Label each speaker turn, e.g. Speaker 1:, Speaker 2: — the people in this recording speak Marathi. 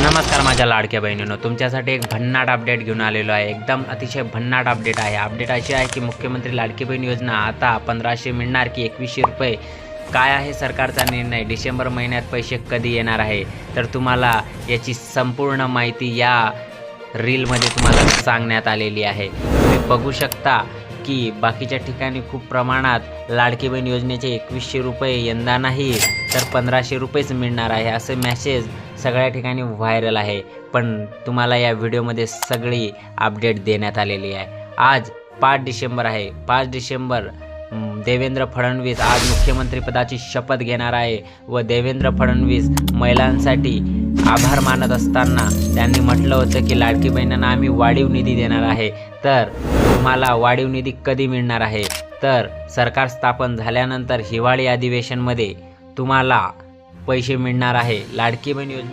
Speaker 1: नमस्कार माझ्या लाडक्या बहिणींनो, तुमच्यासाठी एक भन्नाट अपडेट घेऊन आलेलो आहे। एकदम अतिशय भन्नाट अपडेट आहे। अपडेट अशी आहे की मुख्यमंत्री लाडकी बहीण योजना आता 1500 मिळणार की 2100 रुपये, काय आहे सरकारचा निर्णय, डिसेंबर महिन्यात पैसे कधी येणार आहे, तर तुम्हाला याची संपूर्ण माहिती या रीलमध्ये तुम्हाला सांगण्यात आलेली आहे। तुम्ही बघू शकता की बाकीच्या ठिकाणी खूप प्रमाणात लाडकी बहीण योजनेचे 2100 रुपये यंदा नाही तर 1500 रुपयेच मिळणार आहे असे मेसेज सगळ्या ठिकाणी व्हायरल आहे। पण तुम्हाला या व्हिडिओमध्ये सगळी अपडेट देण्यात आलेली आहे। आज 5 डिसेंबर आहे। 5 डिसेंबर देवेंद्र फडणवीस आज मुख्यमंत्रीपदाची शपथ घेणार आहे व देवेंद्र फडणवीस महिलांसाठी आभार मानत असताना त्यांनी म्हटलं होतं की लाडकी बहिणींना आम्ही वाढीव निधी देणार आहे। तर तुम्हाला वाढीव निधी कधी मिळणार आहे, तर सरकार स्थापन झाल्यानंतर हिवाळी अधिवेशनमध्ये तुम्हाला पैसे मिळणार आहे। लाडकी बहीण योजने